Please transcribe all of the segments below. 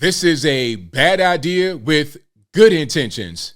This is a bad idea with good intentions.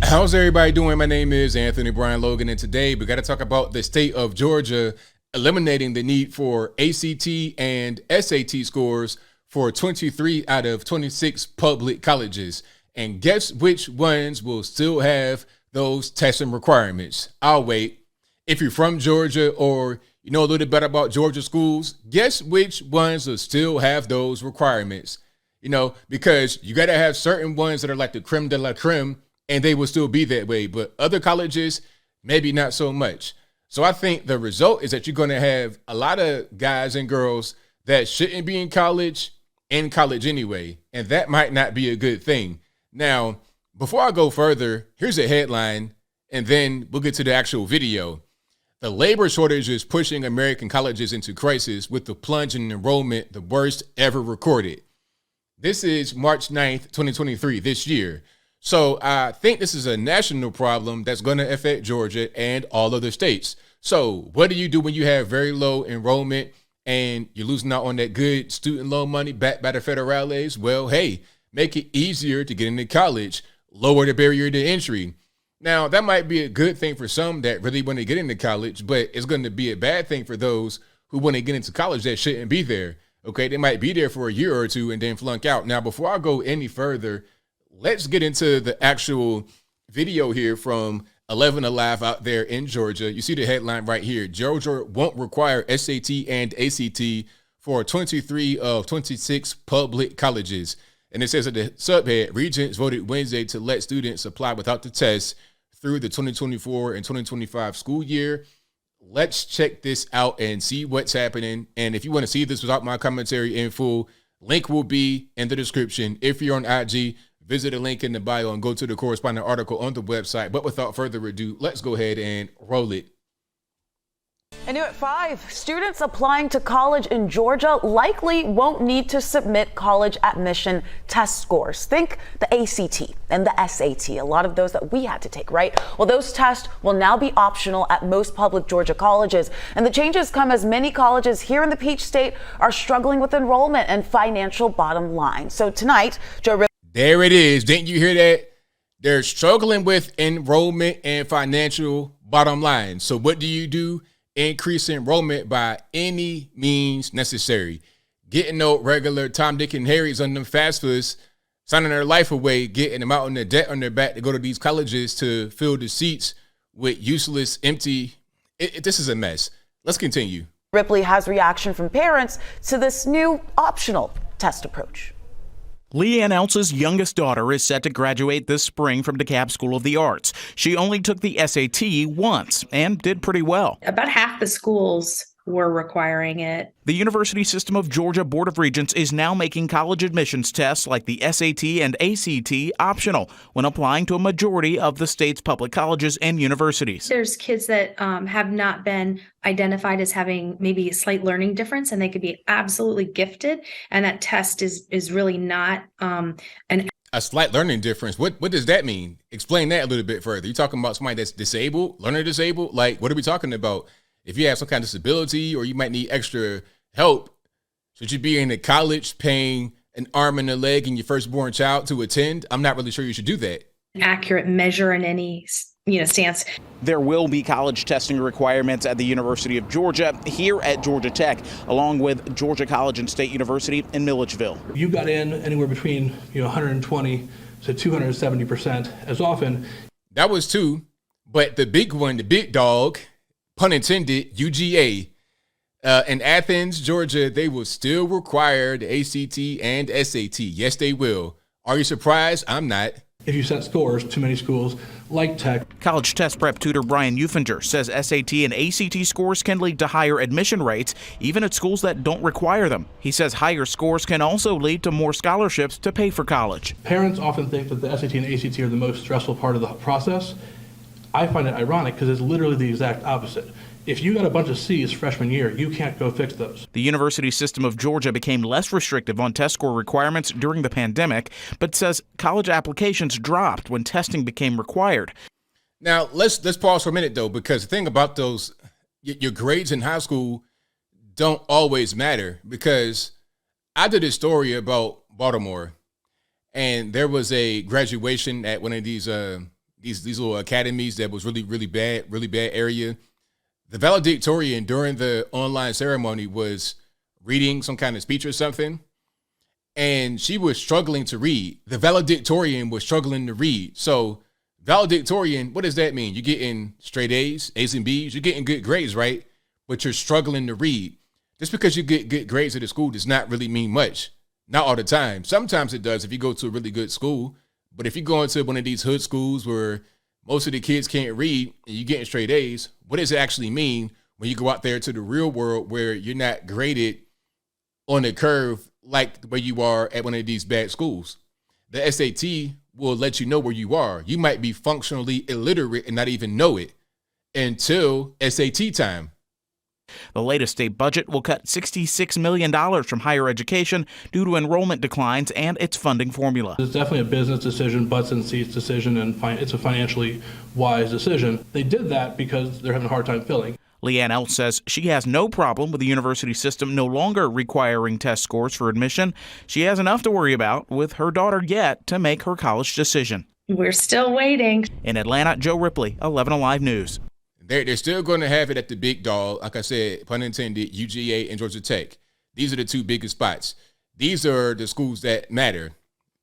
How's everybody doing? My name is Anthony Brian Logan, and today we got to talk about the state of Georgia eliminating the need for ACT and SAT scores for 23 out of 26 public colleges. And guess which ones will still have those testing requirements? I'll wait. If you're from Georgia or you know a little bit about Georgia schools, guess which ones will still have those requirements? You know, because you got to have certain ones that are like the creme de la creme, and they will still be that way. But other colleges, maybe not so much. So I think the result is that you're going to have a lot of guys and girls that shouldn't be in college anyway. And that might not be a good thing. Now, before I go further, here's a headline, and then we'll get to the actual video. The labor shortage is pushing American colleges into crisis with the plunge in enrollment, the worst ever recorded. This is March 9th, 2023, this year. So I think this is a national problem that's going to affect Georgia and all other states. So what do you do when you have very low enrollment and you're losing out on that good student loan money backed by the federales? Well, hey, make it easier to get into college, lower the barrier to entry. Now, that might be a good thing for some that really want to get into college, but it's going to be a bad thing for those who want to get into college that shouldn't be there. Okay, they might be there for a year or two and then flunk out. Now, before I go any further, let's get into the actual video here from 11 Alive out there in Georgia. You see the headline right here. Georgia won't require SAT and ACT for 23 of 26 public colleges. And it says at the subhead, Regents voted Wednesday to let students apply without the test through the 2024 and 2025 school year. Let's check this out and see what's happening. And if you want to see this without my commentary in full, link will be in the description. If you're on IG, visit the link in the bio and go to the corresponding article on the website. But without further ado, let's go ahead and roll it. And new at 5, students applying to college in Georgia likely won't need to submit college admission test scores. Think the ACT and the SAT, a lot of those that we had to take, right? Well, those tests will now be optional at most public Georgia colleges. And the changes come as many colleges here in the Peach State are struggling with enrollment and financial bottom line. So tonight, Joe. There it is. Didn't you hear that? They're struggling with enrollment and financial bottom line. So what do? Increase enrollment by any means necessary. Getting no regular Tom, Dick, and Harry's on them fast foods, signing their life away, getting them out on their debt on their back to go to these colleges to fill the seats with useless, empty. This is a mess. Let's continue. Ripley has reaction from parents to this new optional test approach. Leanne Elsa's youngest daughter is set to graduate this spring from DeKalb School of the Arts. She only took the SAT once and did pretty well. About half the schools were requiring it. The University System of Georgia Board of Regents is now making college admissions tests like the SAT and ACT optional when applying to a majority of the state's public colleges and universities. There's kids that have not been identified as having maybe a slight learning difference, and they could be absolutely gifted. And that test is really not a slight learning difference. What does that mean? Explain that a little bit further. You talking about somebody that's disabled, learner disabled? Like, what are we talking about? If you have some kind of disability or you might need extra help, should you be in a college paying an arm and a leg and your firstborn child to attend? I'm not really sure you should do that. Accurate measure in any stance. There will be college testing requirements at the University of Georgia, here at Georgia Tech, along with Georgia College and State University in Milledgeville. You got in anywhere between 120 to 270% as often. That was two, but the big one, the big dog, pun intended, UGA. In Athens, Georgia, they will still require the ACT and SAT. Yes, they will. Are you surprised? I'm not. If you set scores, too many schools like Tech. College test prep tutor Brian Eufinger says SAT and ACT scores can lead to higher admission rates, even at schools that don't require them. He says higher scores can also lead to more scholarships to pay for college. Parents often think that the SAT and ACT are the most stressful part of the process. I find it ironic because it's literally the exact opposite. If you got a bunch of C's freshman year, you can't go fix those. The University System of Georgia became less restrictive on test score requirements during the pandemic, but says college applications dropped when testing became required. Now, let's pause for a minute, though, because the thing about those, your grades in high school don't always matter, because I did a story about Baltimore, and there was a graduation at one of these little academies that was really bad area. The valedictorian during the online ceremony was reading some kind of speech or something, and she was struggling to read. The valedictorian was struggling to read. So valedictorian, what does that mean? You're getting straight A's, A's and B's, you're getting good grades, right? But you're struggling to read. Just because you get good grades at a school does not really mean much. Not all the time. Sometimes it does if you go to a really good school. But if you go into one of these hood schools where most of the kids can't read and you're getting straight A's, what does it actually mean when you go out there to the real world where you're not graded on the curve like the way you are at one of these bad schools? The SAT will let you know where you are. You might be functionally illiterate and not even know it until SAT time. The latest state budget will cut $66 million from higher education due to enrollment declines and its funding formula. It's definitely a business decision, butts and seats decision, and it's a financially wise decision. They did that because they're having a hard time filling. Leanne Eltz says she has no problem with the university system no longer requiring test scores for admission. She has enough to worry about with her daughter yet to make her college decision. We're still waiting. In Atlanta, Joe Ripley, 11 Alive News. They're still going to have it at the big dog. Like I said, pun intended, UGA and Georgia Tech. These are the two biggest spots. These are the schools that matter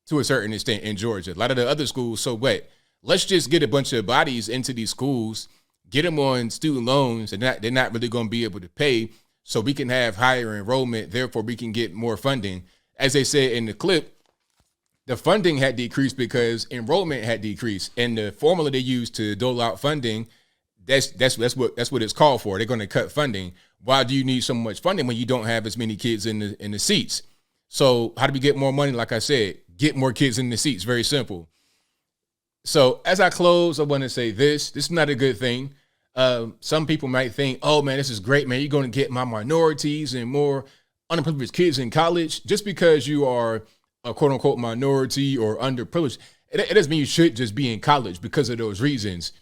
to a certain extent in Georgia. A lot of the other schools, so what? Let's just get a bunch of bodies into these schools, get them on student loans, and they're not really going to be able to pay, so we can have higher enrollment. Therefore, we can get more funding. As they said in the clip, the funding had decreased because enrollment had decreased, and the formula they used to dole out funding, that's what it's called for. They're going to cut funding. Why do you need so much funding when you don't have as many kids in the seats? So how do we get more money? Like I said, get more kids in the seats. Very simple. So as I close, I want to say this is not a good thing. Some people might think, oh man, this is great, man. You're going to get my minorities and more underprivileged kids in college. Just because you are a quote unquote minority or underprivileged, it doesn't mean you should just be in college because of those reasons.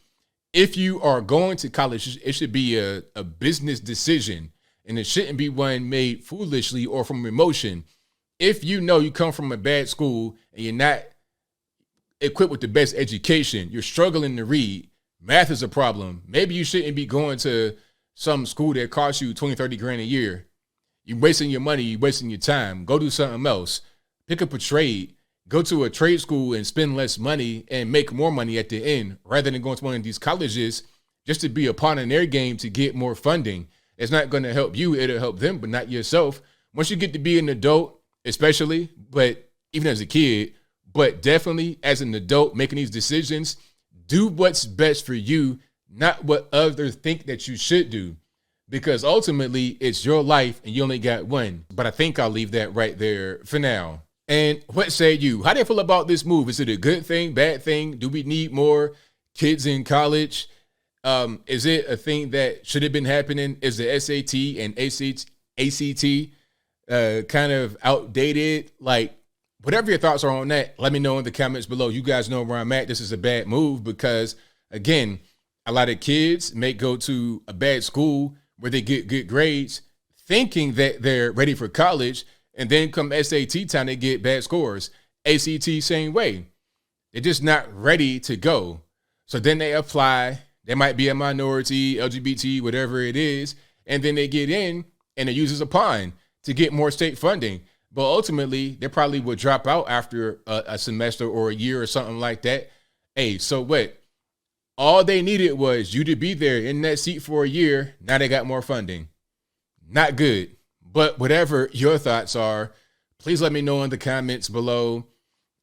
If you are going to college, it should be a business decision, and it shouldn't be one made foolishly or from emotion. If you know you come from a bad school and you're not equipped with the best education, you're struggling to read, math is a problem, maybe you shouldn't be going to some school that costs you 20, 30 grand a year. You're wasting your money, you're wasting your time. Go do something else. Pick up a trade. Go to a trade school and spend less money and make more money at the end, rather than going to one of these colleges just to be a pawn in their game to get more funding. It's not going to help you. It'll help them, but not yourself. Once you get to be an adult, especially, but even as a kid, but definitely as an adult making these decisions, do what's best for you, not what others think that you should do, because ultimately it's your life and you only got one. But I think I'll leave that right there for now. And what say you? How do you feel about this move? Is it a good thing, bad thing? Do we need more kids in college? Is it a thing that should have been happening? Is the SAT and ACT kind of outdated? Like, whatever your thoughts are on that, let me know in the comments below. You guys know where I'm at. This is a bad move because, again, a lot of kids may go to a bad school where they get good grades thinking that they're ready for college, and then come SAT time, they get bad scores. ACT, same way. They're just not ready to go. So then they apply. They might be a minority, LGBT, whatever it is. And then they get in and they use as a pawn to get more state funding. But ultimately, they probably would drop out after a semester or a year or something like that. Hey, so what? All they needed was you to be there in that seat for a year. Now they got more funding. Not good. But whatever your thoughts are, please let me know in the comments below.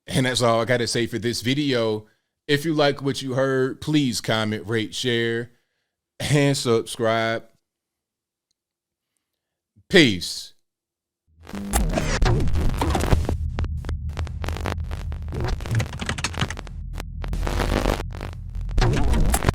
And that's all I got to say for this video. If you like what you heard, please comment, rate, share, and subscribe. Peace.